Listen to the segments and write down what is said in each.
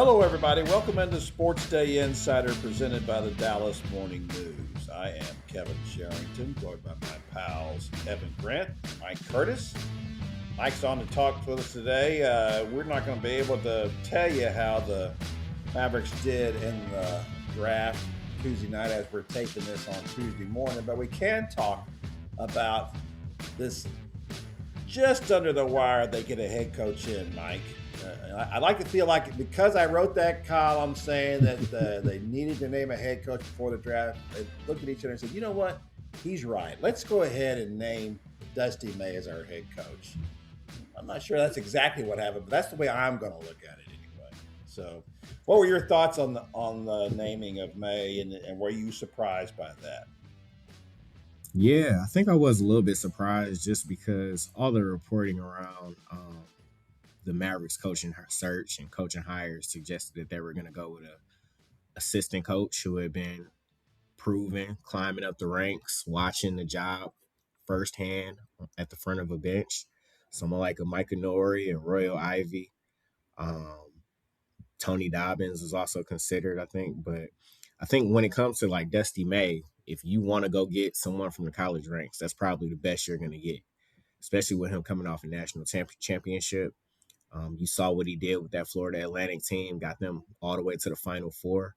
Hello, everybody. Welcome into SportsDay Insider presented by the Dallas Morning News. I am Kevin Sherrington, joined by my pals Evan Grant, Mike Curtis. Mike's on to talk with us today. We're not going to be able to tell you how the Mavericks did in the draft Tuesday night as we're taping this on Tuesday morning, but we can talk about this just under the wire they get a head coach in, Mike. I like to feel like because I wrote that column saying that they needed to name a head coach before the draft, they looked at each other and said, you know what? He's right. Let's go ahead and name Dusty May as our head coach. I'm not sure that's exactly what happened, but that's the way I'm going to look at it anyway. So what were your thoughts on the naming of May, and were you surprised by that? Yeah, I think I was a little bit surprised just because all the reporting around the Mavericks coaching search and coaching hires suggested that they were going to go with a assistant coach who had been proven climbing up the ranks, watching the job firsthand at the front of a bench. Someone like a Micah Nori and Royal Ivy. Um, Tony Dobbins was also considered, I think. But I think when it comes to like Dusty May, if you want to go get someone from the college ranks, that's probably the best you're going to get, especially with him coming off a national championship. You saw what he did with that Florida Atlantic team, got them all the way to the Final Four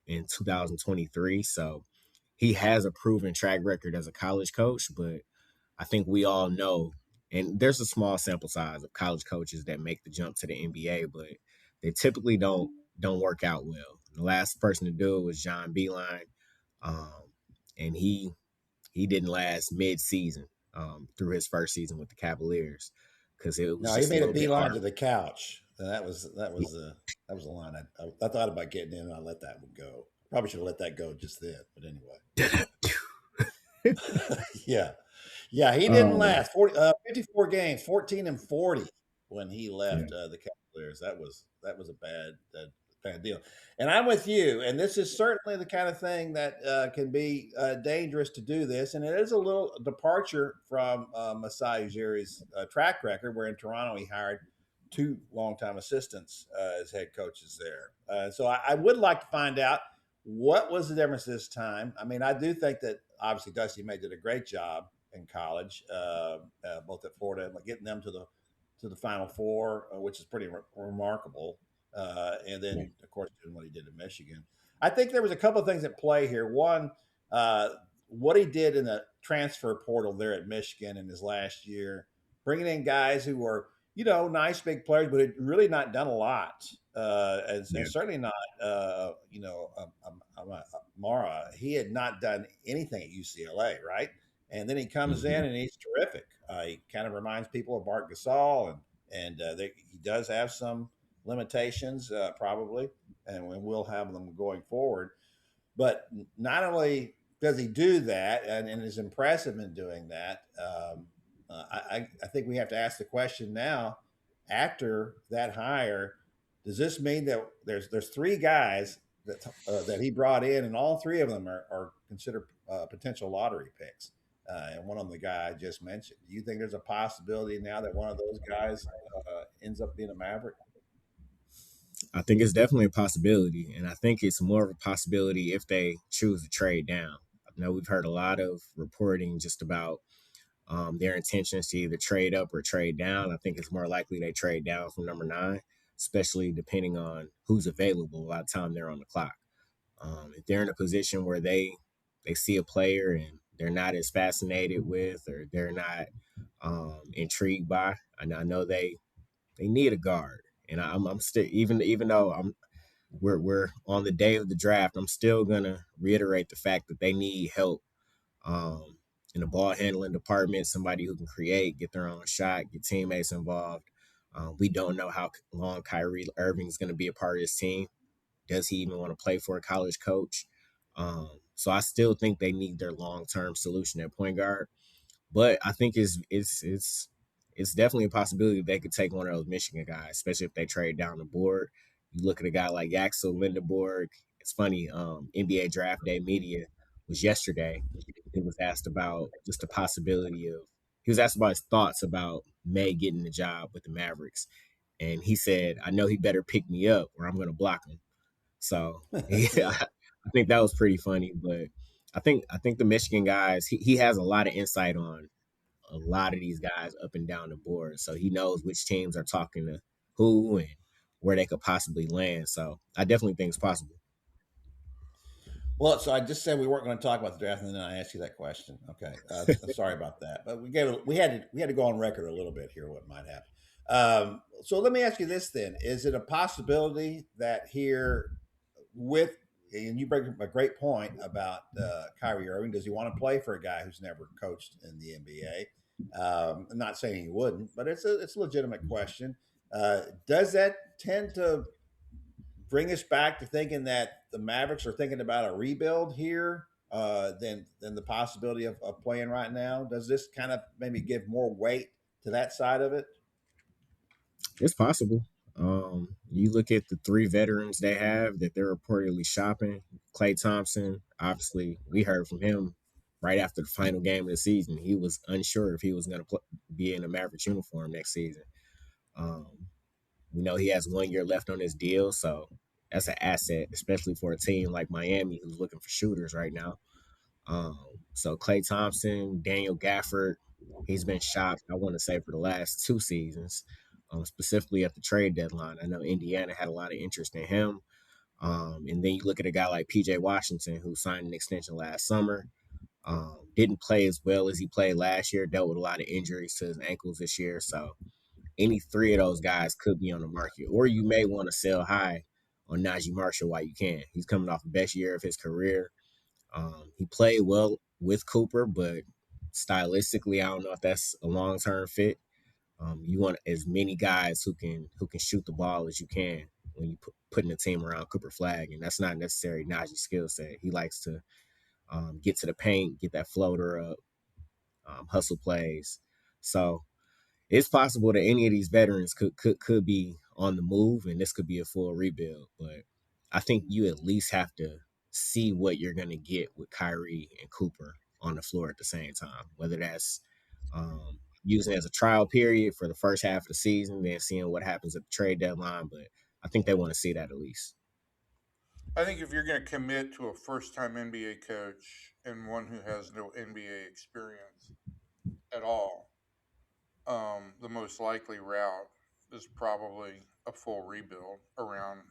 in 2023. So he has a proven track record as a college coach, but I think we all know, and there's a small sample size of college coaches that make the jump to the NBA, but they typically don't work out well. The last person to do it was John Beeline, and he didn't last mid-season through his first season with the Cavaliers because it was He just a made a little bit beeline hard. to the couch. That was a line I thought about getting in, and I let that one go. Probably should have let that go just then, but anyway. Yeah, he didn't um, last. 54 games, 14-40 when he left yeah, the Cavaliers. That was a bad deal. And I'm with you. And this is certainly the kind of thing that can be dangerous to do this. And it is a little departure from Masai Ujiri's track record, where in Toronto he hired two longtime assistants as head coaches there. So I would like to find out what was the difference this time. I mean, I do think that obviously Dusty May did a great job in college, both at Florida and getting them to the Final Four, which is pretty remarkable. And then, of course, doing what he did in Michigan. I think there was a couple of things at play here. One, what he did in the transfer portal there at Michigan in his last year, bringing in guys who were, nice big players, but had really not done a lot. And certainly not, Mara. He had not done anything at UCLA, right? And then he comes in and he's terrific. He kind of reminds people of Bart Gasol, and he does have some limitations, probably, and we'll have them going forward. But not only does he do that and is impressive in doing that, I think we have to ask the question now, after that hire, does this mean that there's three guys that he brought in, and all three of them are considered potential lottery picks? And one of them, the guy I just mentioned. Do you think there's a possibility now that one of those guys ends up being a Maverick? I think it's definitely a possibility, and I think it's more of a possibility if they choose to trade down. I know we've heard a lot of reporting just about their intentions to either trade up or trade down. I think it's more likely they trade down from number 9, especially depending on who's available by the time they're on the clock. If they're in a position where they see a player and they're not as fascinated with, or they're not intrigued by, and I know they need a guard, and I'm still, even though we're on the day of the draft, I'm still gonna reiterate the fact that they need help in the ball handling department, somebody who can create, get their own shot, get teammates involved. We don't know how long Kyrie Irving is going to be a part of this team. Does he even want to play for a college coach? So I still think they need their long-term solution at point guard. But I think it's definitely a possibility they could take one of those Michigan guys, especially if they trade down the board. You look at a guy like Axel Lindeborg. It's funny, NBA Draft Day media was yesterday. He was asked about just the possibility of, he was asked about his thoughts about May getting the job with the Mavericks. and he said, "I know he better pick me up, or I'm going to block him." So yeah, I think that was pretty funny. But I think the Michigan guys, he has a lot of insight on a lot of these guys up and down the board, so he knows which teams are talking to who and where they could possibly land. So I definitely think it's possible. Well, so I just said we weren't going to talk about the draft, and then I asked you that question. Okay, sorry about that, but we had to go on record a little bit here what might happen. So let me ask you this then: is it a possibility that here with and you bring up a great point about Kyrie Irving? Does he want to play for a guy who's never coached in the NBA? I'm not saying he wouldn't, but it's a legitimate question. Does that tend to bring us back to thinking that the Mavericks are thinking about a rebuild here than the possibility of playing right now? Does this kind of maybe give more weight to that side of it? It's possible. You look at the three veterans they have that they're reportedly shopping. Klay Thompson, obviously, we heard from him right after the final game of the season. He was unsure if he was going to be in a Mavericks uniform next season. Um, we know he has 1 year left on his deal, so that's an asset, especially for a team like Miami who's looking for shooters right now. So Klay Thompson, Daniel Gafford, he's been shopped, I want to say, for the last 2 seasons, specifically at the trade deadline. I know Indiana had a lot of interest in him. And then you look at a guy like PJ Washington, who signed an extension last summer. Didn't play as well as he played last year, dealt with a lot of injuries to his ankles this year. So any three of those guys could be on the market. Or you may want to sell high on Najee Marshall while you can. He's coming off the best year of his career. He played well with Cooper, but stylistically, I don't know if that's a long term fit. You want as many guys who can shoot the ball as you can when you putting a team around Cooper Flagg, and that's not necessarily Najee's skill set. He likes to get to the paint, get that floater up, hustle plays. So it's possible that any of these veterans could be on the move, and this could be a full rebuild. But I think you at least have to see what you're going to get with Kyrie and Cooper on the floor at the same time, whether that's using it as a trial period for the first half of the season, then seeing what happens at the trade deadline. But I think they want to see that at least. I think if you're going to commit to a first time NBA coach and one who has no NBA experience at all, the most likely route is probably a full rebuild around,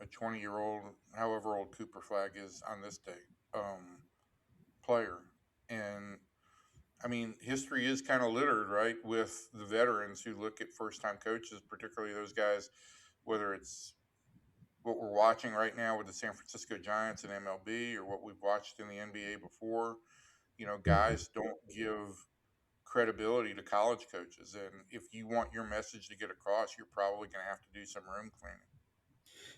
a 20-year-old, however old Cooper Flagg is on this date, player. And I mean, history is kind of littered, right, with the veterans who look at first time coaches, particularly those guys, whether it's what we're watching right now with the San Francisco Giants and MLB or what we've watched in the NBA before. Mhm. Guys don't give credibility to college coaches. And if you want your message to get across, you're probably going to have to do some room cleaning.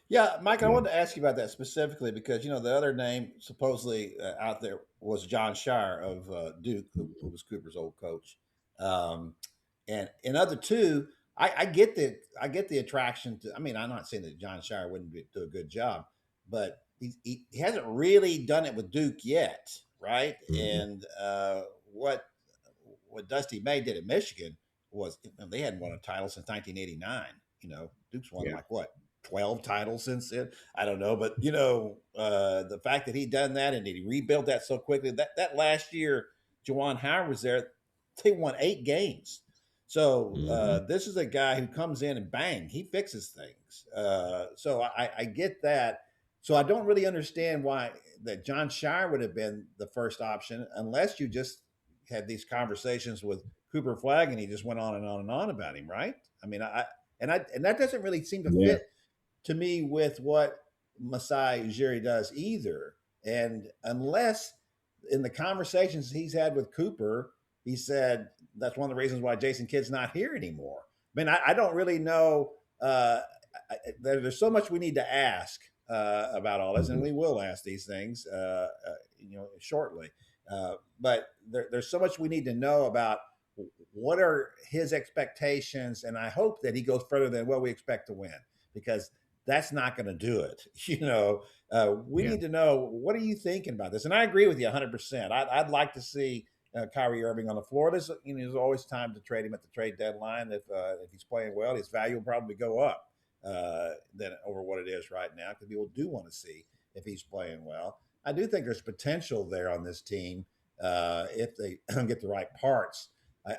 Yeah, Mike, I Yeah. wanted to ask you about that specifically because the other name supposedly out there was John Shire of Duke, who was Cooper's old coach, um, and other two. I get the attraction to. I mean, I'm not saying that John Shire do a good job, but he hasn't really done it with Duke yet, right? Mhm. And what Dusty May did at Michigan was they hadn't won a title since 1989. Duke's won Yeah. like what 12 titles since then. I don't know, but the fact that he done that and he rebuilt that so quickly that last year Juwan Howard was there, they won 8 games. So Mhm. this is a guy who comes in and bang, he fixes things. So I get that. So I don't really understand why that John Shire would have been the first option unless you just had these conversations with Cooper Flagg and he just went on and on and on about him, right? I mean, and that doesn't really seem to Yeah. fit to me with what Masai Ujiri does either. And unless in the conversations he's had with Cooper, he said that's one of the reasons why Jason Kidd's not here anymore. I mean, I don't really know. There's so much we need to ask about all this, and Mhm. we will ask these things, shortly. But there's so much we need to know about what are his expectations, and I hope that he goes further than what we expect to win because that's not going to do it. We Yeah. need to know what are you thinking about this, and I agree with you 100%. I'd like to see Kyrie Irving on the floor. There's always time to trade him at the trade deadline. If he's playing well, his value will probably go up than over what it is right now, because people do want to see if he's playing well. I do think there's potential there on this team if they get the right parts.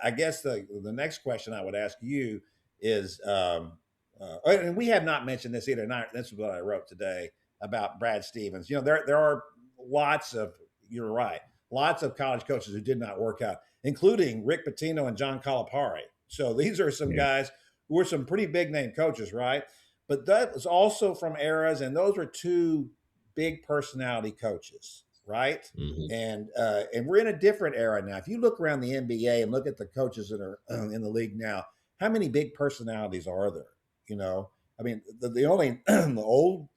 I guess the next question I would ask you is, and we have not mentioned this either. And this is what I wrote today about Brad Stevens. There are lots of, you're right, lots of college coaches who did not work out, including Rick Pitino and John Calipari. So these are some guys who were some pretty big name coaches, right? But that was also from eras, and those were two big personality coaches, right? And we're in a different era now. If you look around the NBA and look at the coaches that are in the league now, how many big personalities are there? I mean, the only the old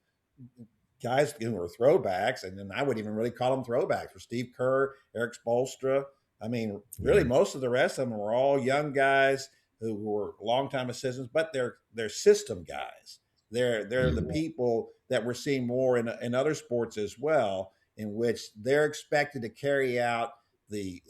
guys who were throwbacks, and then I wouldn't even really call them throwbacks, were Steve Kerr, Eric Spoelstra. I mean, really, most of the rest of them were all young guys who were longtime assistants, but they're system guys. They're the people that we're seeing more in other sports as well, in which they're expected to carry out the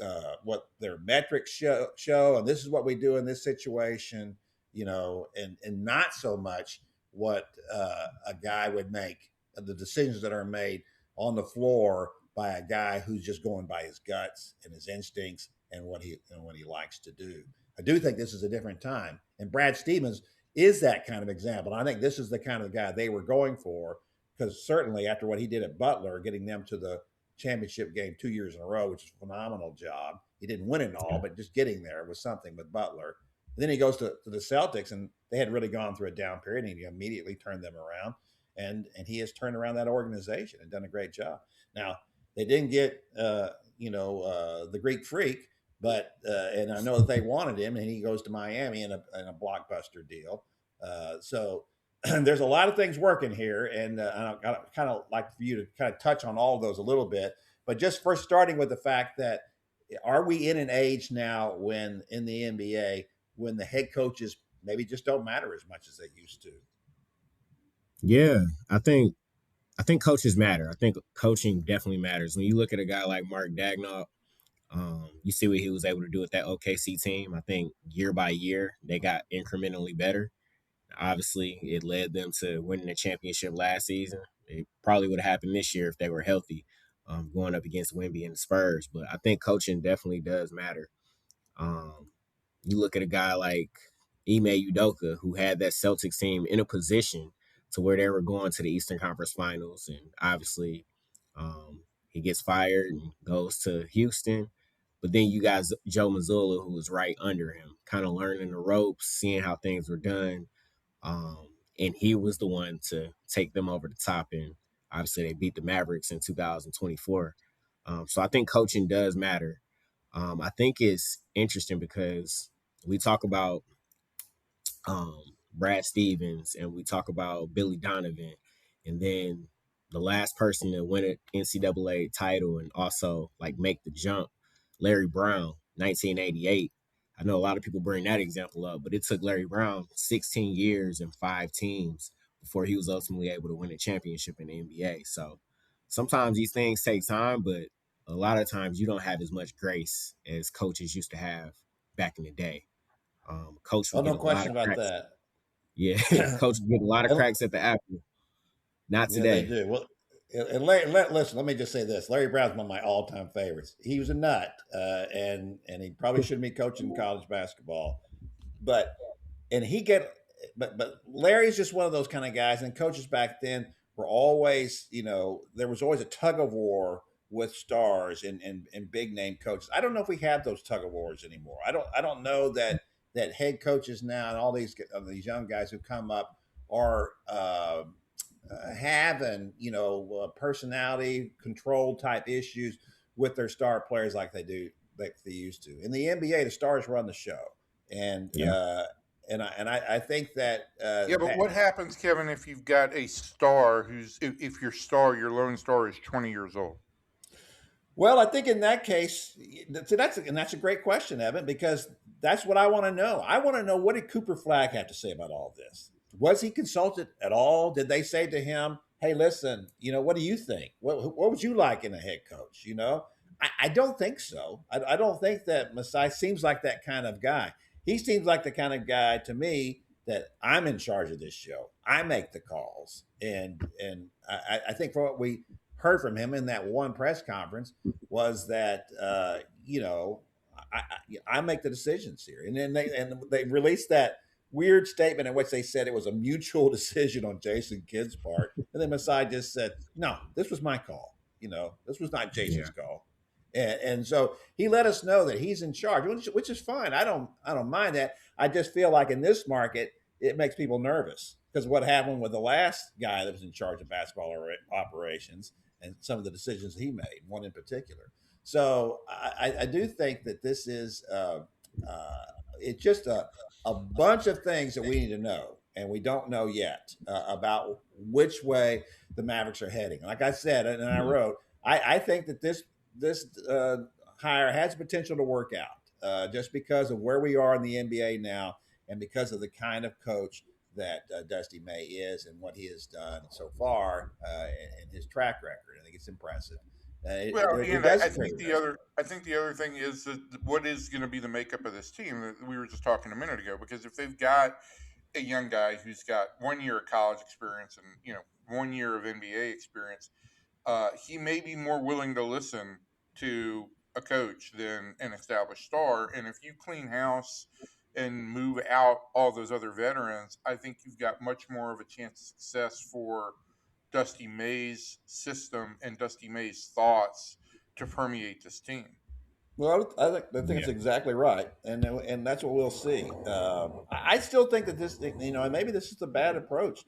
what their metrics show, and this is what we do in this situation, and not so much what a guy would make, the decisions that are made on the floor by a guy who's just going by his guts and his instincts and what he likes to do. I do think this is a different time, and Brad Stevens is that kind of example. And I think this is the kind of guy they were going for, because certainly after what he did at Butler, getting them to the championship game 2 years in a row, which is a phenomenal job. He didn't win it all, but just getting there was something with Butler. And then he goes to the Celtics, and they had really gone through a down period, and he immediately turned them around. And he has turned around that organization and done a great job. Now, they didn't get, the Greek Freak, but and I know that they wanted him, and he goes to Miami in a blockbuster deal. So there's a lot of things working here, and I kind of like for you to kind of touch on all of those a little bit. But just first starting with the fact that, are we in an age now when in the NBA when the head coaches maybe just don't matter as much as they used to? Yeah, I think coaches matter. I think coaching definitely matters. When you look at a guy like Mark Daigneault, you see what he was able to do with that OKC team. I think year by year they got incrementally better. Obviously, it led them to winning the championship last season. It probably would have happened this year if they were healthy, going up against Wemby and the Spurs. But I think coaching definitely does matter. You look at a guy like Ime Udoka, who had that Celtics team in a position to where they were going to the Eastern Conference Finals, and obviously he gets fired and goes to Houston. But then you got Joe Mazzulla, who was right under him, kind of learning the ropes, seeing how things were done. And he was the one to take them over the top. And obviously they beat the Mavericks in 2024. So I think coaching does matter. I think it's interesting because we talk about Brad Stevens and we talk about Billy Donovan, and then the last person to win an NCAA title and also like make the jump, Larry Brown, 1988. I know a lot of people bring that example up, but it took Larry Brown 16 years and 5 teams before he was ultimately able to win a championship in the NBA. So sometimes these things take time, but a lot of times you don't have as much grace as coaches used to have back in the day. Coach would no get a lot question of about cracks. that. Yeah, coach would get a lot of cracks at the apple. Not today. Yeah, they do. Well, and listen, let me just say this: Larry Brown's one of my all-time favorites. He was a nut, and he probably shouldn't be coaching college basketball, but Larry's just one of those kind of guys. And coaches back then were always, there was always a tug of war with stars and big name coaches. I don't know if we have those tug of wars anymore. I don't know that head coaches now and all these young guys who come up are having personality control type issues with their star players like they used to. In the NBA, the stars run the show, and I think that but what happens, Kevin, if you've got a star if your lone star is 20 years old? Well, I think in that case, that's a great question, Evan, because that's what I want to know. I want to know, what did Cooper Flagg have to say about all this? Was he consulted at all? Did they say to him, "Hey, listen, what do you think? What would you like in a head coach?" I don't think so. I don't think that Masai seems like that kind of guy. He seems like the kind of guy to me that I'm in charge of this show. I make the calls, and I think from what we heard from him in that one press conference was that I make the decisions here, and then they released that weird statement in which they said it was a mutual decision on Jason Kidd's part, and then Masai just said, "No, this was my call. This was not Jason's Yeah. call." And so he let us know that he's in charge, which is fine. I don't mind that. I just feel like in this market, it makes people nervous because what happened with the last guy that was in charge of basketball operations and some of the decisions he made, one in particular. So I do think that this is it's just a bunch of things that we need to know, and we don't know yet about which way the Mavericks are heading. Like I said, and I wrote, I think that this hire has potential to work out just because of where we are in the NBA now and because of the kind of coach that Dusty May is and what he has done so far and his track record. I think it's impressive. I think the other thing is that what is going to be the makeup of this team that we were just talking a minute ago. Because if they've got a young guy who's got 1 year of college experience and 1 year of NBA experience, he may be more willing to listen to a coach than an established star. And if you clean house and move out all those other veterans, I think you've got much more of a chance of success for Dusty May's system and Dusty May's thoughts to permeate this team. Well, I think it's exactly right, and that's what we'll see. I still think that this, and maybe this is a bad approach.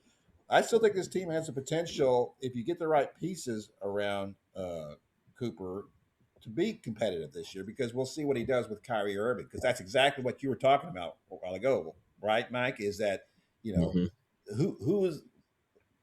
I still think this team has the potential, if you get the right pieces around Cooper, to be competitive this year. Because we'll see what he does with Kyrie Irving. Because that's exactly what you were talking about a while ago, right, Mike? Is that who is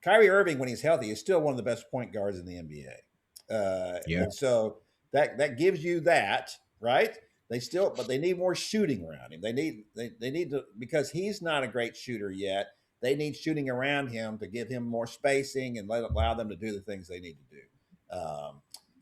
Kyrie Irving when he's healthy is still one of the best point guards in the NBA. And so that gives you that, right? But they need more shooting around him. They need to, because he's not a great shooter yet. They need shooting around him to give him more spacing and allow them to do the things they need to do.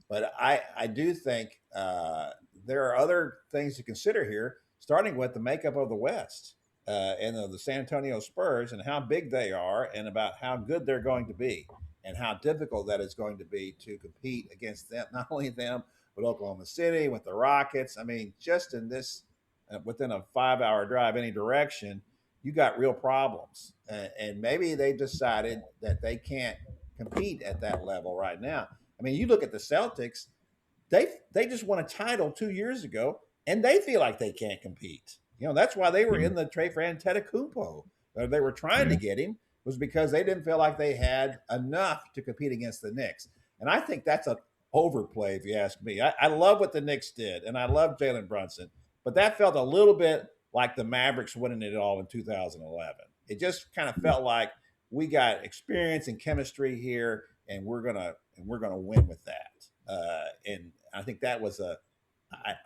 But I do think there are other things to consider here, starting with the makeup of the West and the San Antonio Spurs and how big they are and about how good they're going to be and how difficult that is going to be to compete against them, not only them, but Oklahoma City, with the Rockets. I mean, just in this, within a 5-hour drive any direction, you got real problems. And maybe they decided that they can't compete at that level right now. I mean, you look at the Celtics, they just won a title 2 years ago, and they feel like they can't compete. That's why they were in the trade for Antetokounmpo. They were trying to get him, was because they didn't feel like they had enough to compete against the Knicks. And I think that's an overplay, if you ask me. I love what the Knicks did, and I love Jalen Brunson, but that felt a little bit like the Mavericks winning it all in 2011. It just kind of felt like we got experience and chemistry here, and we're gonna win with that. And I think that was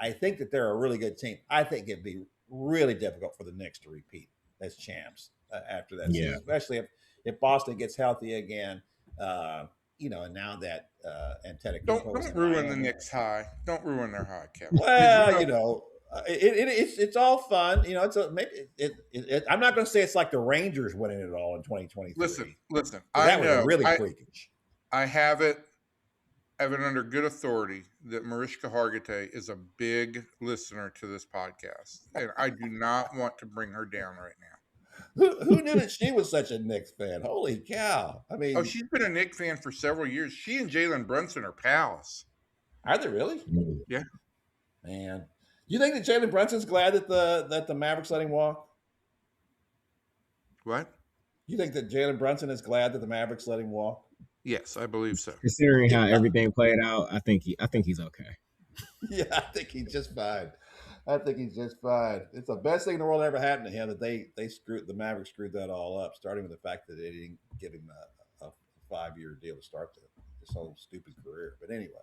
I think that they're a really good team. I think it'd be really difficult for the Knicks to repeat as champs after that season, especially if Boston gets healthy again. And now that Antetokounmpo don't ruin the Knicks' high. Don't ruin their high, Kevin. Well, it's all fun. I'm not going to say it's like the Rangers winning it all in 2023. Listen. That was really freakish. I have it under good authority that Mariska Hargitay is a big listener to this podcast, and I do not want to bring her down right now. Who knew that she was such a Knicks fan? Holy cow! I mean, she's been a Knicks fan for several years. She and Jalen Brunson are pals. Are they really? Yeah. Man, you think that Jalen Brunson's glad that the Mavericks let him walk? What? You think that Jalen Brunson is glad that the Mavericks let him walk? Yes, I believe so. Considering how everything played out, I think he's okay. Yeah, I think he's just fine. It's the best thing in the world ever happened to him that the Mavericks screwed that all up, starting with the fact that they didn't give him a 5-year deal to start this whole stupid career. But anyway,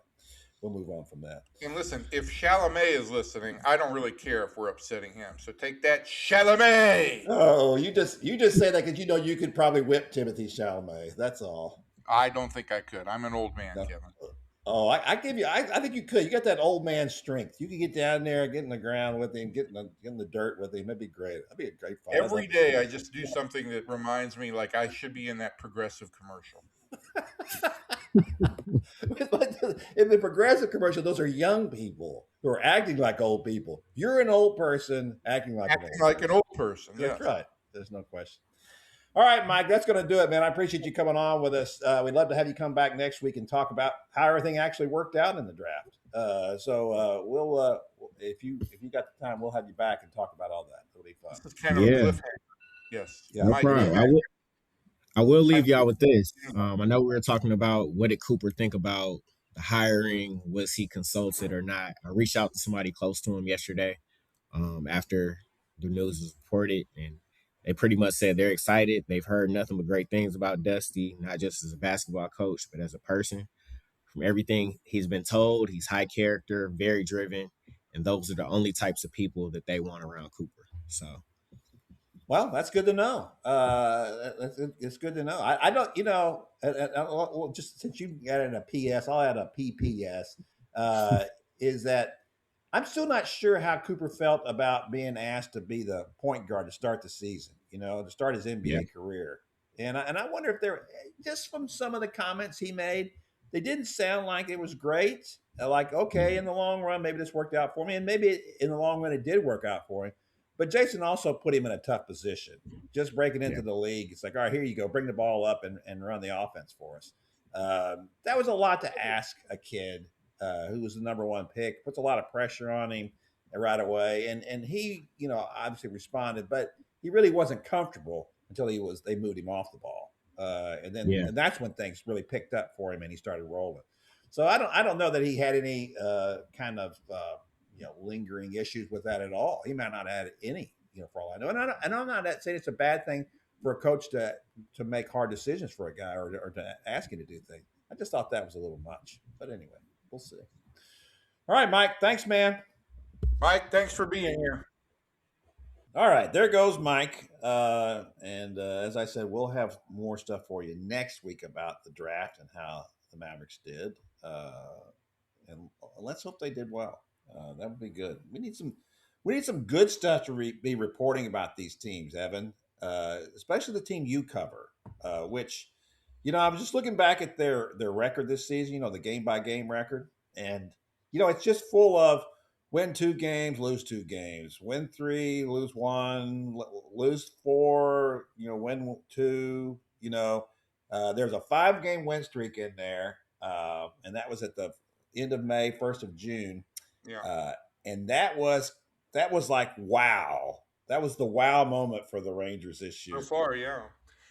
we'll move on from that. And listen, if Chalamet is listening, I don't really care if we're upsetting him. So take that, Chalamet. Oh, you just say that because you could probably whip Timothy Chalamet. That's all. I don't think I could. I'm an old man, no. Kevin. Oh, I give you. I think you could. You got that old man strength. You could get down there, get in the ground with him, get in the dirt with him. That'd be great. That'd be a great fight. I'd Every love to see day, I that. just do something that reminds me like I should be in that Progressive commercial. In the progressive commercial, those are young people who are acting like old people. You're an old person acting like an Acting old like an person. old person, That's yes. right. There's no question. All right, Mike, that's going to do it, man. I appreciate you coming on with us. We'd love to have you come back next week and talk about how everything actually worked out in the draft. We'll if you got the time, we'll have you back and talk about all that. It'll be fun. This is kind of a Yeah, cliffhanger. Yes, Yeah, no Mike. it Good problem. is. I will leave night. y'all with this. I know we were talking about what did Cooper think about the hiring. Was he consulted or not? I reached out to somebody close to him yesterday after the news was reported, and they pretty much said they're excited. They've heard nothing but great things about Dusty, not just as a basketball coach, but as a person. From everything he's been told, he's high character, very driven, and those are the only types of people that they want around Cooper. So, Well, that's good to know. It's good to know. I don't, well, just since you added a PS, I'll add a PPS. Is that I'm still not sure how Cooper felt about being asked to be the point guard to start the season, to start his yeah, NBA career. And I wonder if there, just from some of the comments he made, they didn't sound like it was great. Like, okay, in the long run, maybe this worked out for me. And maybe in the long run, it did work out for him. But Jason also put him in a tough position. Just breaking yeah, into the league, it's like, all right, here you go, bring the ball up and run the offense for us. That was a lot to ask a kid who was the number one pick. Puts a lot of pressure on him right away, and he, obviously responded, but he really wasn't comfortable until they moved him off the ball, yeah, and that's when things really picked up for him and he started rolling. So I don't know that he had any kind of lingering issues with that at all. He might not have had any, for all I know. And I'm not saying it's a bad thing for a coach to make hard decisions for a guy or to ask him to do things. I just thought that was a little much. But anyway, we'll see. All right, Mike. Thanks, man. Mike, thanks for being here. All right, there goes Mike. And as I said, we'll have more stuff for you next week about the draft and how the Mavericks did. And let's hope they did well. That would be good. We need some good stuff to be reporting about these teams, Evan. Especially the team you cover, which I was just looking back at their record this season. The game by game record, and it's just full of win 2 games, lose 2 games, win 3, lose 1, lose 4, win 2. There's a 5-game win streak in there, and that was at the end of May, 1st of June, Yeah. uh, and that was like wow. That was the wow moment for the Rangers this So year. far, yeah.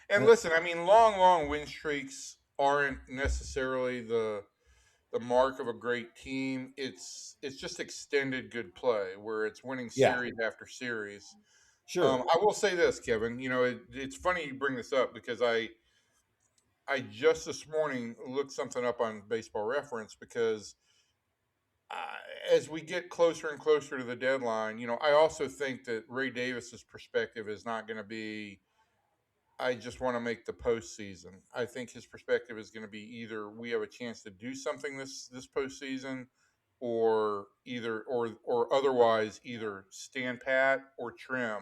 And listen, I mean, long win streaks aren't necessarily the mark of a great team. It's just extended good play where it's winning Yeah, series after series. sure. I will say this, Kevin. It's funny you bring this up because I just this morning looked something up on Baseball Reference because as we get closer and closer to the deadline, I also think that Ray Davis's perspective is not going to be I just want to make the postseason. I think his perspective is going to be either we have a chance to do something this postseason, or or otherwise either stand pat or trim.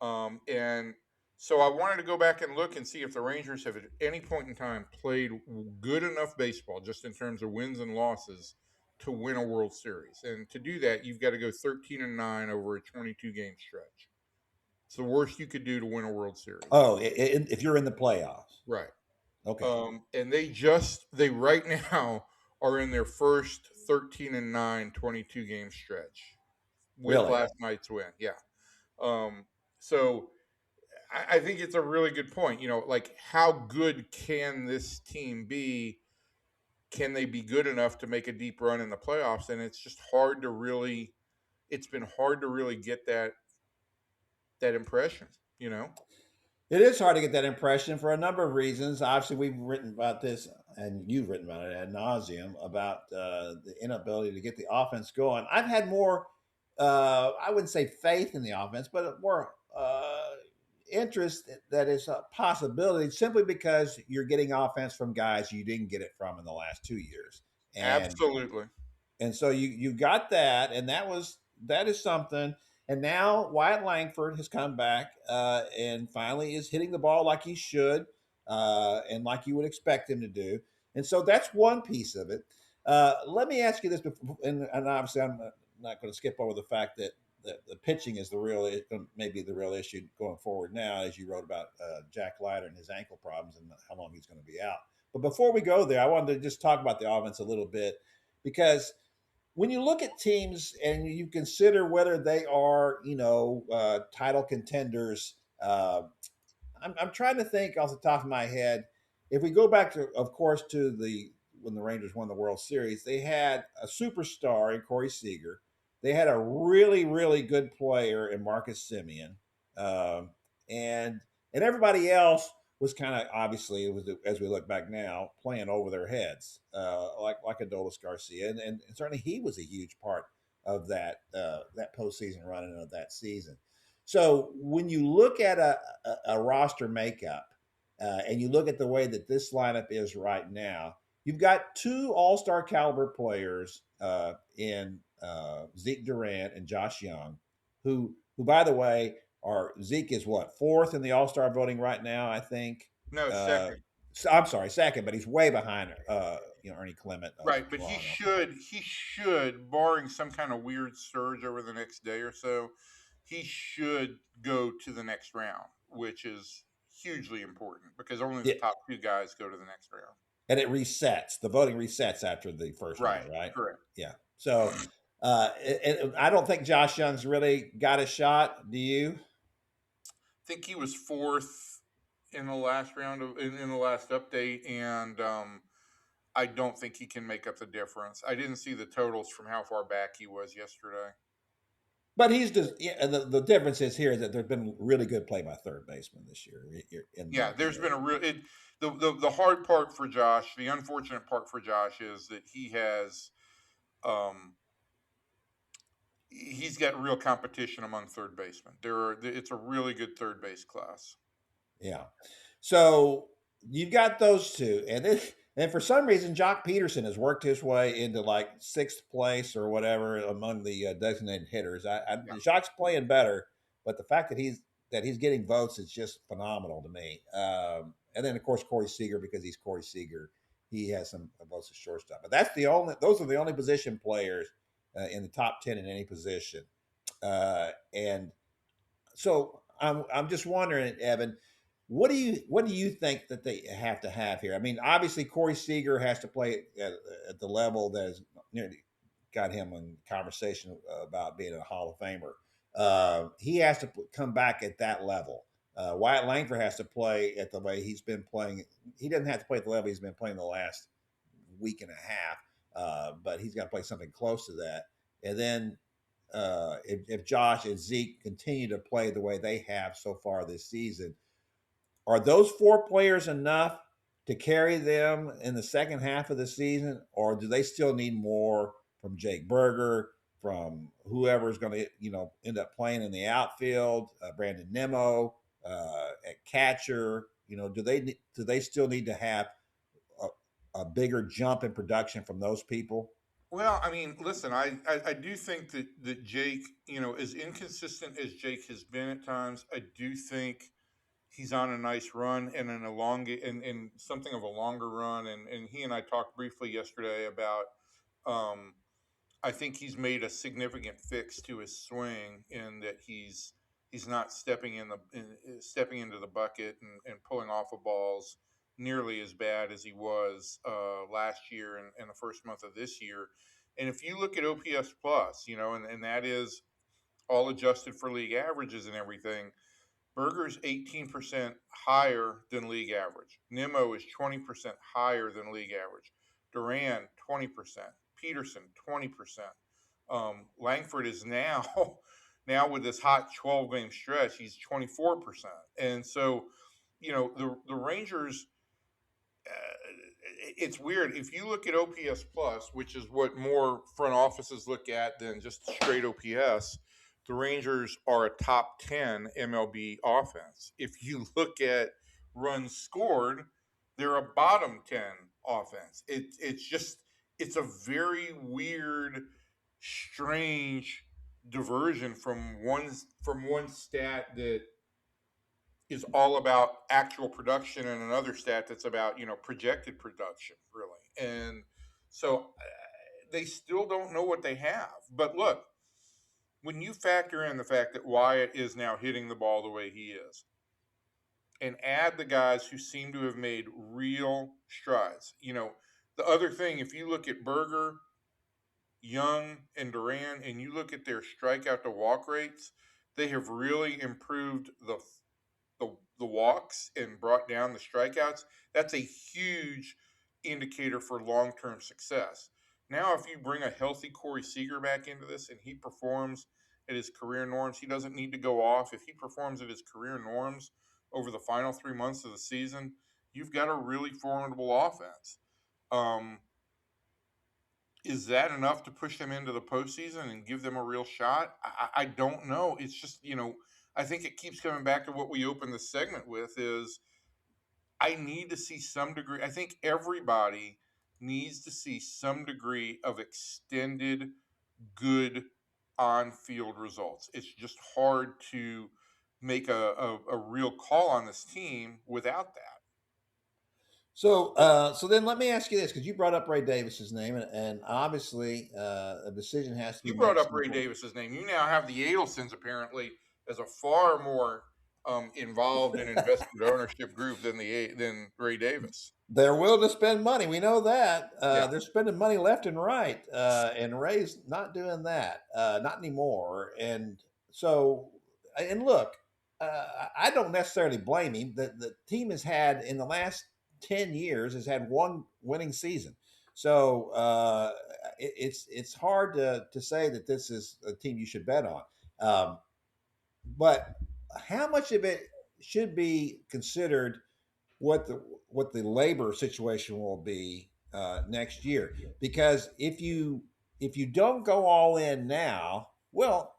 And so I wanted to go back and look and see if the Rangers have at any point in time played good enough baseball, just in terms of wins and losses, to win a World Series. And to do that, you've got to go 13-9 over a 22-game stretch. It's the worst you could do to win a World Series. Oh, if you're in the playoffs, Right. okay. And they right now are in their first 13-9 22-game stretch with Really? last night's win. Yeah. So I think it's a really good point. Like how good can this team be? Can they be good enough to make a deep run in the playoffs? And it's just hard to really. It's been hard to really get that impression. It is hard to get that impression for a number of reasons. Obviously, we've written about this, and you've written about it ad nauseum about the inability to get the offense going. I've had more, I wouldn't say faith in the offense, but more interest that is a possibility simply because you're getting offense from guys you didn't get it from in the last 2 years. And Absolutely. and so you got that, and that is something. And now Wyatt Langford has come back and finally is hitting the ball like he should, and like you would expect him to do. And so that's one piece of it. Let me ask you this, before, and obviously I'm not going to skip over the fact that the pitching is maybe the real issue going forward now, as you wrote about Jack Leiter and his ankle problems and how long he's going to be out. But before we go there, I wanted to just talk about the offense a little bit, because when you look at teams and you consider whether they are, title contenders, I'm trying to think off the top of my head. If we go back to, of course, to when the Rangers won the World Series, they had a superstar in Corey Seager. They had a really, really good player in Marcus Semien, um, and everybody else was kind of, obviously, it was, as we look back now, playing over their heads, like Adolis Garcia, and certainly he was a huge part of that postseason run of that season. So when you look at a roster makeup, and you look at the way that this lineup is right now, you've got two All-Star caliber players in Zeke Durant and Josh Young, who by the way, Zeke is what, fourth in the All-Star voting right now, I think. No, Uh, second. I'm sorry, second, but he's way behind Ernie Clement of Right, but Toronto. he should, barring some kind of weird surge over the next day or so, he should go to the next round, which is hugely important because only the Yeah, top two guys go to the next round. and it resets. The voting resets after the first Right, round, right? correct. Yeah. So, and I don't think Josh Young's really got a shot. Do you? I think he was fourth in the last round of in the last update, and I don't think he can make up the difference. I didn't see the totals from how far back he was yesterday. But he's just, yeah. The difference is here that there's been really good play by third baseman this year. Yeah, there's been a real the hard part for Josh, the unfortunate part for Josh is that um he's got real competition among third basemen. It's a really good third base class. Yeah. So you've got those two, and for some reason, Jock Peterson has worked his way into like sixth place or whatever among the designated hitters. Yeah. Jock's playing better, but the fact that he's getting votes is just phenomenal to me. And then of course Corey Seager, because he's Corey Seager, he has some votes at shortstop. But those are the only position players in the top 10 in any position, and so I'm just wondering, Evan, what do you think that they have to have here? I mean, obviously Corey Seager has to play at the level that has nearly got him in conversation about being a Hall of Famer. He has to come back at that level. Wyatt Langford has to play at the way he's been playing. He doesn't have to play at the level he's been playing the last week and a half, but he's got to play something close to that. And then if Josh and Zeke continue to play the way they have so far this season, are those four players enough to carry them in the second half of the season, or do they still need more from Jake Berger, from whoever's going to end up playing in the outfield, Brandon Nimmo at catcher? Do they still need to have a bigger jump in production from those people? Well, I mean, listen, I do think that Jake, as inconsistent as Jake has been at times, I do think he's on a nice run and an elongate and something of a longer run. And he and I talked briefly yesterday about um, I think he's made a significant fix to his swing in that he's not stepping into the bucket and pulling off of balls nearly as bad as he was last year and the first month of this year. And if you look at OPS plus, and that is all adjusted for league averages and everything, Berger's 18% higher than league average. Nimmo is 20% higher than league average. Duran, 20%. Peterson, 20%. Langford is now, now with this hot 12-game stretch, he's 24%. And so, the Rangers, it's weird. If you look at OPS plus, which is what more front offices look at than just straight OPS, the Rangers are a top 10 MLB offense. If you look at runs scored, they're a bottom 10 offense. It's just it's a very weird, strange diversion from one stat that is all about actual production and another stat that's about projected production really. And so they still don't know what they have. But look, when you factor in the fact that Wyatt is now hitting the ball the way he is, and add the guys who seem to have made real strides. The other thing, if you look at Berger, Young, and Duran, and you look at their strikeout to walk rates, they have really improved the walks and brought down the strikeouts. That's a huge indicator for long term success. Now, if you bring a healthy Corey Seager back into this and he performs at his career norms, he doesn't need to go off. If he performs at his career norms over the final 3 months of the season, you've got a really formidable offense. Um, is that enough to push them into the postseason and give them a real shot? I don't know. It's just, I think it keeps coming back to what we opened the segment with is I need to see some degree. I think everybody needs to see some degree of extended good on field results. It's just hard to make a real call on this team without that. So then let me ask you this, because you brought up Ray Davis's name, and obviously a decision has to be You made brought at up some Ray point. Davis's name. You now have the Adelsons apparently as a far more involved and invested ownership group than Ray Davis. They're willing to spend money. We know that. Yeah. They're spending money left and right, and Ray's not doing that, not anymore. And so, and look, I don't necessarily blame him. The team has had in the last 10 years has had one winning season. So it's hard to say that this is a team you should bet on. But how much of it should be considered what the labor situation will be next year? Because if you don't go all in now, well,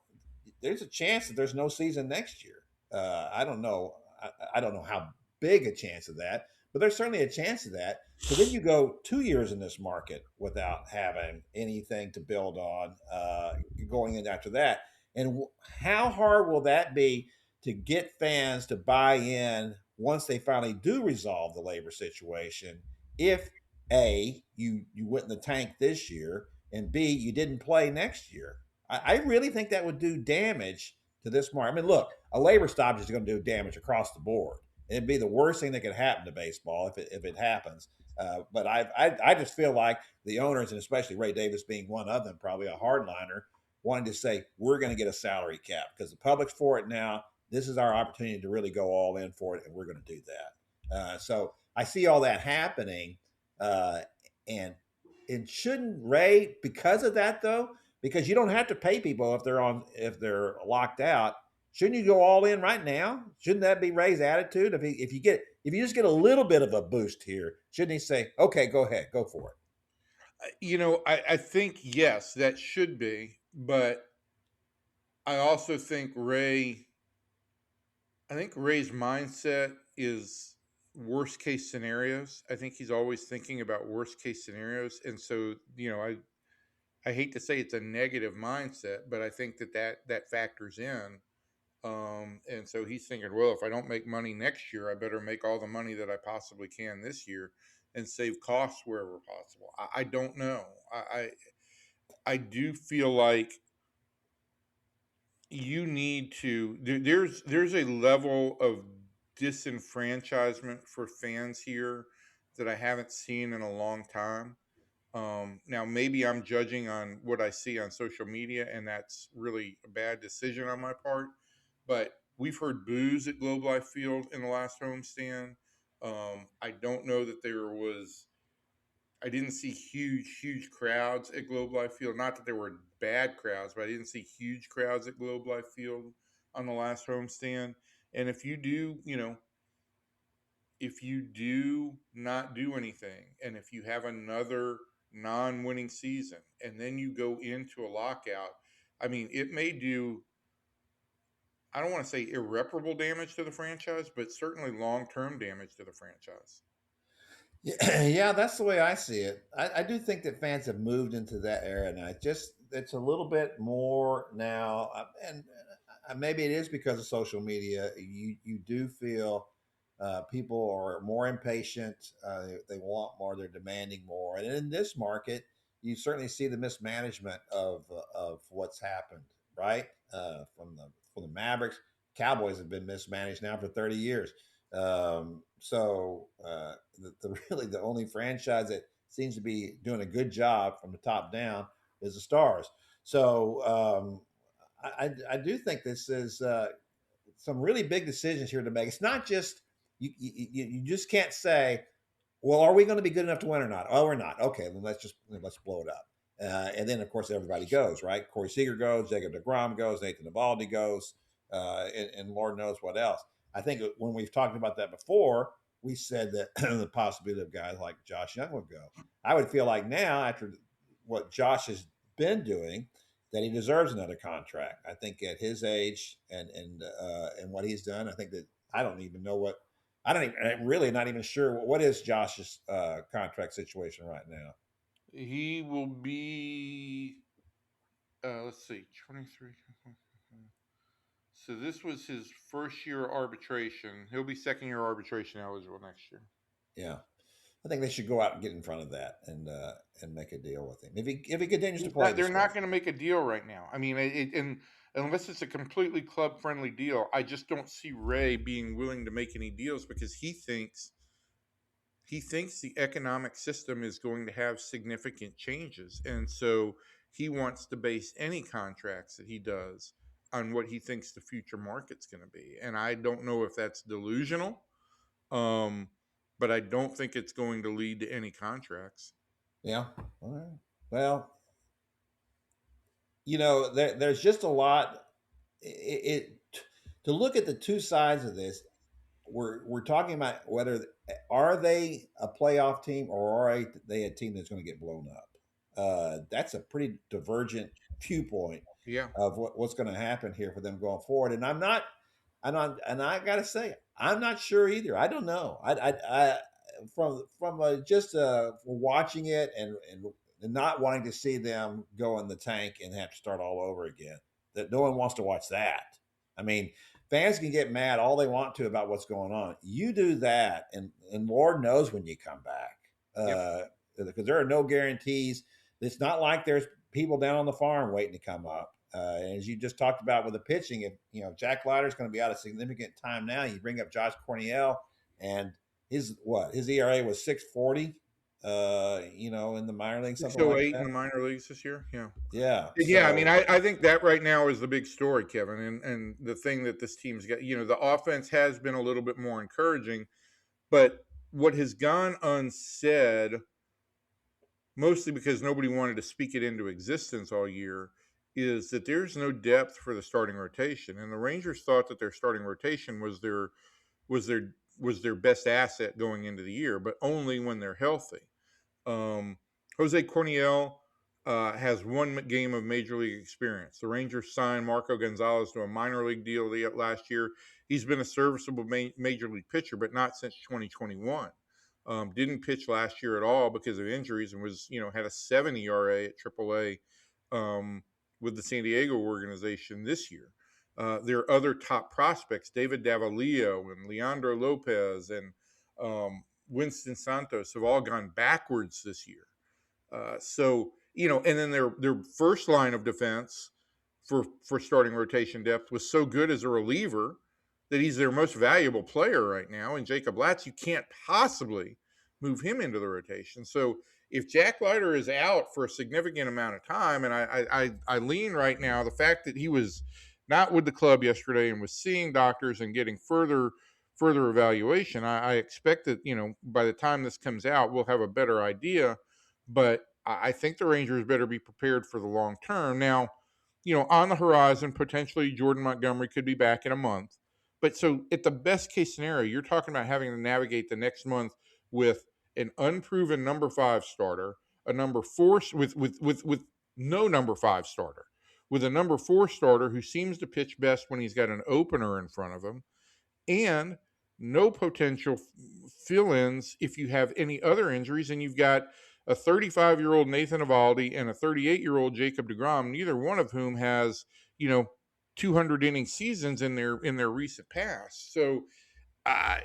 there's a chance that there's no season next year. I don't know. I don't know how big a chance of that, but there's certainly a chance of that. So then you go 2 years in this market without having anything to build on going in after that. And how hard will that be to get fans to buy in once they finally do resolve the labor situation? If A, you went in the tank this year, and B, you didn't play next year. I really think that would do damage to this market. I mean, look, a labor stoppage is going to do damage across the board. It'd be the worst thing that could happen to baseball if it happens. But I just feel like the owners, and especially Ray Davis being one of them, probably a hardliner, wanted to say we're going to get a salary cap because the public's for it now. This is our opportunity to really go all in for it, and we're going to do that. So I see all that happening, and it shouldn't Ray because of that though, because you don't have to pay people if they're locked out. Shouldn't you go all in right now? Shouldn't that be Ray's attitude? If you just get a little bit of a boost here, shouldn't he say, "Okay, go ahead, go for it"? I think yes, that should be, but I also think Ray's mindset is worst case scenarios. I think he's always thinking about worst case scenarios, and so I hate to say it's a negative mindset, but I think that factors in. And so he's thinking, well, if I don't make money next year, I better make all the money that I possibly can this year and save costs wherever possible. I don't know. I do feel like you need to. There's a level of disenfranchisement for fans here that I haven't seen in a long time. Now, maybe I'm judging on what I see on social media, and that's really a bad decision on my part. But we've heard boos at Globe Life Field in the last homestand. I don't know that there was. I didn't see huge crowds at Globe Life Field. Not that there were bad crowds, but I didn't see huge crowds at Globe Life Field on the last homestand. And if you do not do anything, and if you have another non-winning season, and then you go into a lockout, I mean, it may do. I don't want to say irreparable damage to the franchise, but certainly long-term damage to the franchise. Yeah, that's the way I see it. I do think that fans have moved into that era now. It's a little bit more now, and maybe it is because of social media. You do feel people are more impatient. They want more. They're demanding more. And in this market, you certainly see the mismanagement of what's happened. Right from the Mavericks, Cowboys have been mismanaged now for 30 years. Really the only franchise that seems to be doing a good job from the top down is the Stars. So I do think this is some really big decisions here to make. It's not just you just can't say, well, are we going to be good enough to win or not? Oh, we're not. Okay, then let's blow it up. And then of course everybody goes, right? Corey Seager goes, Jacob DeGrom goes, Nathan Eovaldi goes, and Lord knows what else. I think when we've talked about that before, we said that the possibility of guys like Josh Young would go. I would feel like now, after what Josh has been doing, that he deserves another contract. I think at his age and what he's done, I think that I don't even know what I don't even, I'm really not even sure what is Josh's contract situation right now. He will be, let's see, 23. So this was his first year arbitration. He'll be second year arbitration eligible next year. Yeah, I think they should go out and get in front of that and make a deal with him if he continues to play. They're not going to make a deal right now. I mean, and unless it's a completely club friendly deal, I just don't see Ray being willing to make any deals because he thinks the economic system is going to have significant changes, and so he wants to base any contracts that he does on what he thinks the future market's going to be. And I don't know if that's delusional, but I don't think it's going to lead to any contracts. Yeah. All right. Well, there's just a lot. To look at the two sides of this, we're talking about whether are they a playoff team or are they a team that's going to get blown up. That's a pretty divergent viewpoint Yeah. of what's going to happen here for them going forward. And and I got to say, I'm not sure either. I don't know. I from just watching it and not wanting to see them go in the tank and have to start all over again. That no one wants to watch that. I mean, fans can get mad all they want to about what's going on. You do that, and Lord knows when you come back, because there are no guarantees. It's not like there's people down on the farm waiting to come up. As you just talked about with the pitching, if Jack Leiter's going to be out a significant time now, you bring up Josh Corniel, and his ERA was 6.40. In the minor leagues, something like that. In the minor leagues this year. Yeah. Yeah. I mean, I think that right now is the big story, Kevin, and the thing that this team's got. The offense has been a little bit more encouraging, but what has gone unsaid, mostly because nobody wanted to speak it into existence all year, is that there's no depth for the starting rotation, and the Rangers thought that their starting rotation was their best asset going into the year, but only when they're healthy. Jose Corniel has one game of major league experience. The Rangers signed Marco Gonzalez to a minor league deal last year. He's been a serviceable major league pitcher, but not since 2021. Didn't pitch last year at all because of injuries and was, had a 7 ERA at AAA with the San Diego organization this year. There are other top prospects, David Davalillo and Leandro Lopez and Winston Santos have all gone backwards this year. And then their first line of defense for starting rotation depth was so good as a reliever that he's their most valuable player right now. And Jacob Latz, you can't possibly move him into the rotation. So if Jack Leiter is out for a significant amount of time, and I lean right now, the fact that he was not with the club yesterday and was seeing doctors and getting further evaluation, I expect that, by the time this comes out, we'll have a better idea. But I think the Rangers better be prepared for the long term. Now, on the horizon, potentially Jordan Montgomery could be back in a month. But so at the best case scenario, you're talking about having to navigate the next month with an unproven number 5 starter, a number 4 with no number 5 starter, with a number 4 starter who seems to pitch best when he's got an opener in front of him, and no potential fill-ins if you have any other injuries, and you've got a 35-year-old Nathan Eovaldi and a 38-year-old Jacob deGrom, neither one of whom has 200 inning seasons in their recent past. So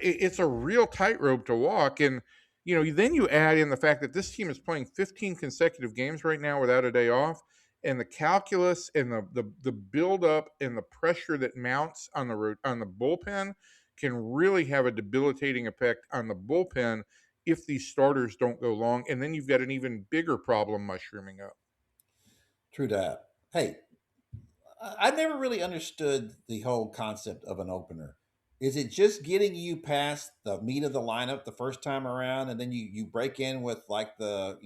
it's a real tightrope to walk. And then you add in the fact that this team is playing 15 consecutive games right now without a day off, and the calculus and the build up and the pressure that mounts on the bullpen can really have a debilitating effect on the bullpen if these starters don't go long. And then you've got an even bigger problem mushrooming up. True that. Hey, I never really understood the whole concept of an opener. Is it just getting you past the meat of the lineup the first time around, and then you break in with like the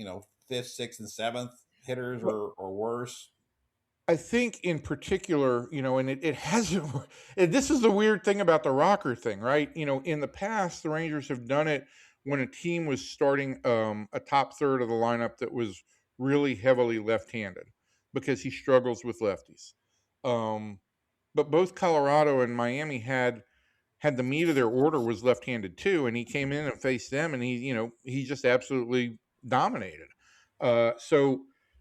fifth, sixth, and seventh hitters or worse? I think in particular, and it hasn't. And this is the weird thing about the rocker thing, right? In the past, the Rangers have done it when a team was starting a top third of the lineup that was really heavily left-handed because he struggles with lefties. Um, but both Colorado and Miami had the meat of their order was left-handed too, and he came in and faced them, and he just absolutely dominated. So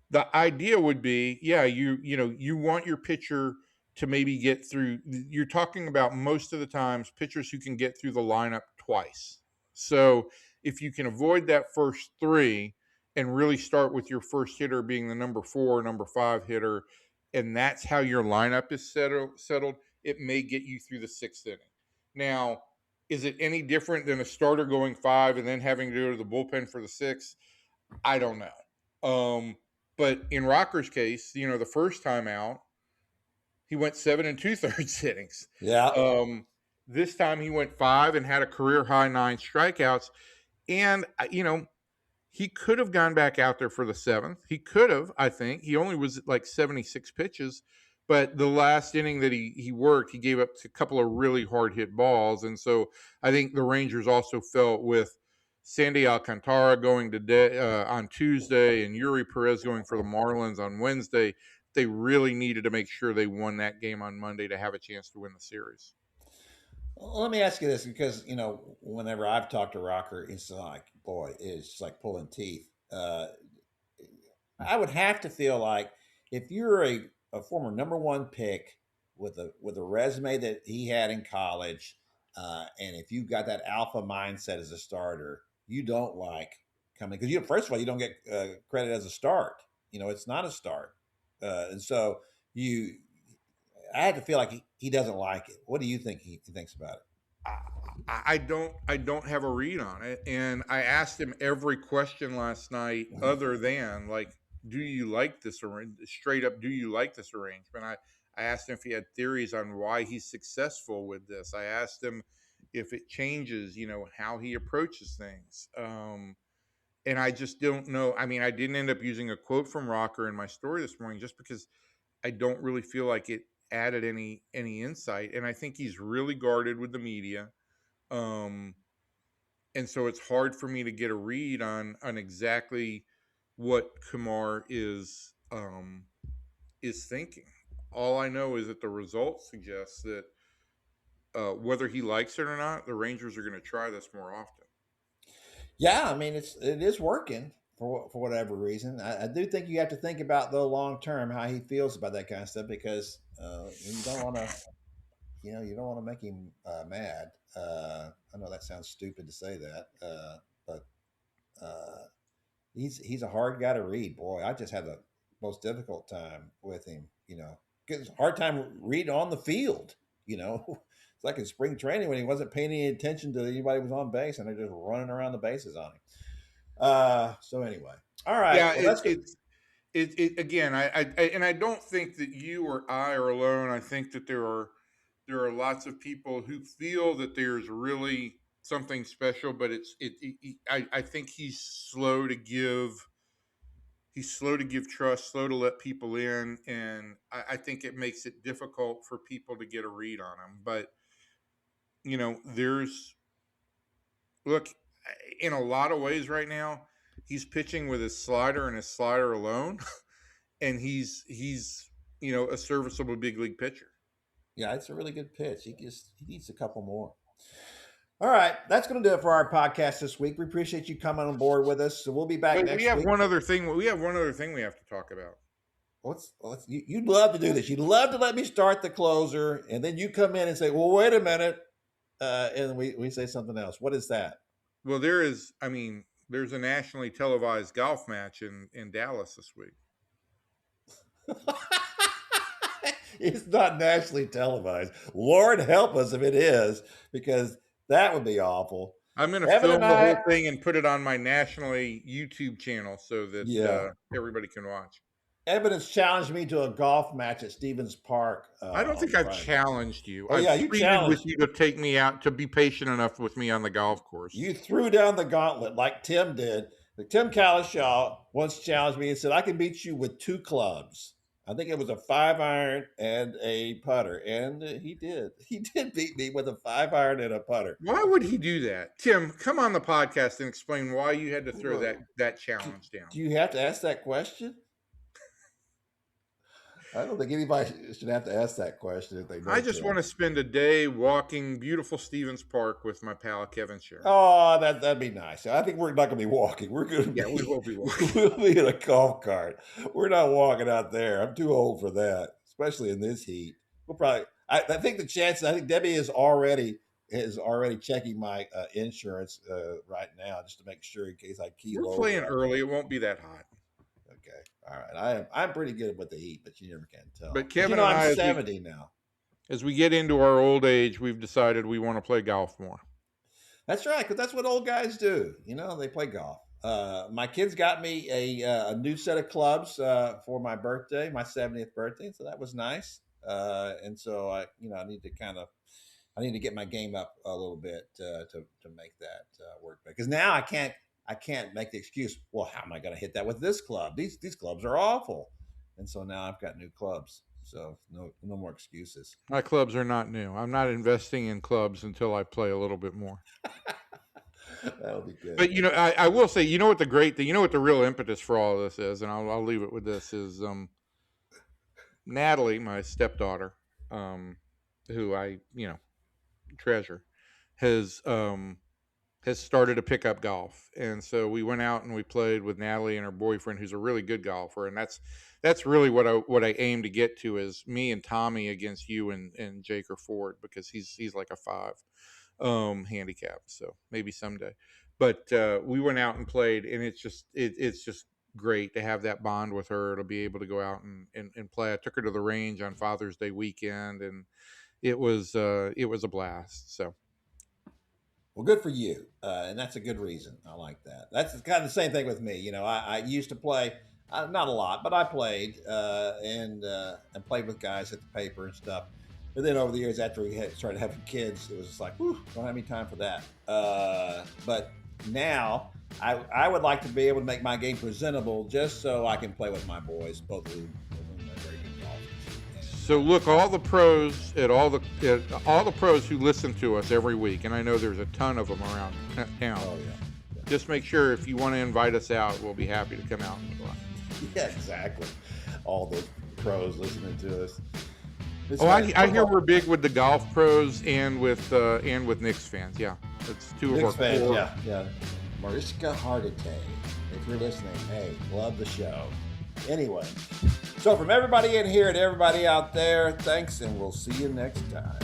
the idea would be, yeah, you want your pitcher to maybe get through. You're talking about most of the times pitchers who can get through the lineup twice. So if you can avoid that first three and really start with your first hitter being the number 4, number 5 hitter, and that's how your lineup is settled, it may get you through the 6th inning. Now, is it any different than a starter going 5 and then having to go to the bullpen for the 6th? I don't know. But in Rocker's case, the first time out, he went 7 2/3 innings. Yeah. This time he went 5 and had a career high 9 strikeouts. And, he could have gone back out there for the 7th. He could have, I think. He only was like 76 pitches. But the last inning that he worked, he gave up a couple of really hard hit balls. And so I think the Rangers also felt with Sandy Alcantara going on Tuesday and Yuri Perez going for the Marlins on Wednesday, they really needed to make sure they won that game on Monday to have a chance to win the series. Well, let me ask you this, because whenever I've talked to Rocker, it's like, boy, it's like pulling teeth. I would have to feel like if you're a former number 1 pick with a resume that he had in college, and if you've got that alpha mindset as a starter, you don't like coming, because first of all, you don't get credit as a start. It's not a start, and so you. I had to feel like he doesn't like it. What do you think he thinks about it? I don't have a read on it, and I asked him every question last night other than like, do you like this straight up, do you like this arrangement? I asked him if he had theories on why he's successful with this. I asked him if it changes how he approaches things, and I just don't know. I mean, I didn't end up using a quote from Rocker in my story this morning just because I don't really feel like it added any insight, and I think he's really guarded with the media. And so it's hard for me to get a read on exactly what Kumar is thinking. All I know is that the results suggest that whether he likes it or not, the Rangers are going to try this more often. Yeah, I mean, it is working for whatever reason. I do think you have to think about the long term how he feels about that kind of stuff, because you don't want to you don't want to make him mad. I know that sounds stupid to say that, but he's a hard guy to read. Boy, I just had the most difficult time with him. Because hard time reading on the field. It's like in spring training when he wasn't paying any attention to anybody who was on base, and they're just running around the bases on him. So anyway, all right. Yeah, Well, that's good. it again. I don't think that you or I are alone. I think that there are lots of people who feel that there's really something special, but I think he's slow to give trust, slow to let people in, and I think it makes it difficult for people to get a read on him. But there's look, in a lot of ways right now, he's pitching with his slider and his slider alone, and he's a serviceable big league pitcher. Yeah, it's a really good pitch. He needs a couple more. All right, that's going to do it for our podcast this week. We appreciate you coming on board with us. So we'll be back next We have week. one other thing. We have one other thing we have to talk about. You'd love to do this. You'd love to let me start the closer, and then you come in and say, "Well, wait a minute," and we say something else. What is that? Well, there's a nationally televised golf match in Dallas this week. It's not nationally televised. Lord help us if it is, because that would be awful. I'm going to film the whole thing and put it on my nationally YouTube channel so that everybody can watch. Evan has challenged me to a golf match at Stevens Park. I don't think I've challenged you. Oh, yeah, you challenged with you to take me out, to be patient enough with me on the golf course. You threw down the gauntlet like Tim did. Tim Calishaw once challenged me and said, I can beat you with 2 clubs. I think it was a 5-iron and a putter. And he did. He did beat me with a 5-iron and a putter. Why would he do that? Tim, come on the podcast and explain why you had to throw that challenge down. Do you have to ask that question? I don't think anybody should have to ask that question if they know. I just want to spend a day walking beautiful Stevens Park with my pal Kevin Sherrington. Oh, that'd be nice. I think we're not going to be walking. We're going to we will be walking. We'll be in a golf cart. We're not walking out there. I'm too old for that, especially in this heat. We'll probably. I think the chances. I think Debbie is already checking my insurance right now just to make sure in case I key. We're playing early. It won't be that hot. Okay. All right. I'm pretty good with the heat, but you never can tell. But Kevin and I, I'm 70 now. As we get into our old age, we've decided we want to play golf more. That's right, because that's what old guys do. They play golf. My kids got me a new set of clubs for my birthday, my 70th birthday, so that was nice. And so I need to get my game up a little bit to make that work. Because now I can't make the excuse, well, how am I going to hit that with this club? These clubs are awful. And so now I've got new clubs. So no more excuses. My clubs are not new. I'm not investing in clubs until I play a little bit more. That'll be good. But, I will say, what the great thing, what the real impetus for all of this is, and I'll leave it with this, is Natalie, my stepdaughter, who I, treasure, has started to pick up golf. And so we went out and we played with Natalie and her boyfriend, who's a really good golfer. And that's really what I aim to get to, is me and Tommy against you and Jaker Ford, because he's like a 5 handicap. So maybe someday, but we went out and played, and it's just great to have that bond with her, to be able to go out and play. I took her to the range on Father's Day weekend, and it was a blast. So. Well, good for you. And that's a good reason. I like that. That's kind of the same thing with me. I used to play, not a lot, but I played and played with guys at the paper and stuff. But then over the years, after we started having kids, it was just like, whew, don't have any time for that. But now I would like to be able to make my game presentable just so I can play with my boys, both of them are very good golfers. So look, all the pros who listen to us every week, and I know there's a ton of them around town. Oh yeah. Just make sure, if you want to invite us out, we'll be happy to come out and play. Yeah, exactly. All those pros listening to us. I hear we're big with the golf pros and with Knicks fans. Yeah, it's 2 of our fans. core. Yeah. Mariska Hargitay, if you're listening, hey, love the show. Anyway, so from everybody in here and everybody out there, thanks, and we'll see you next time.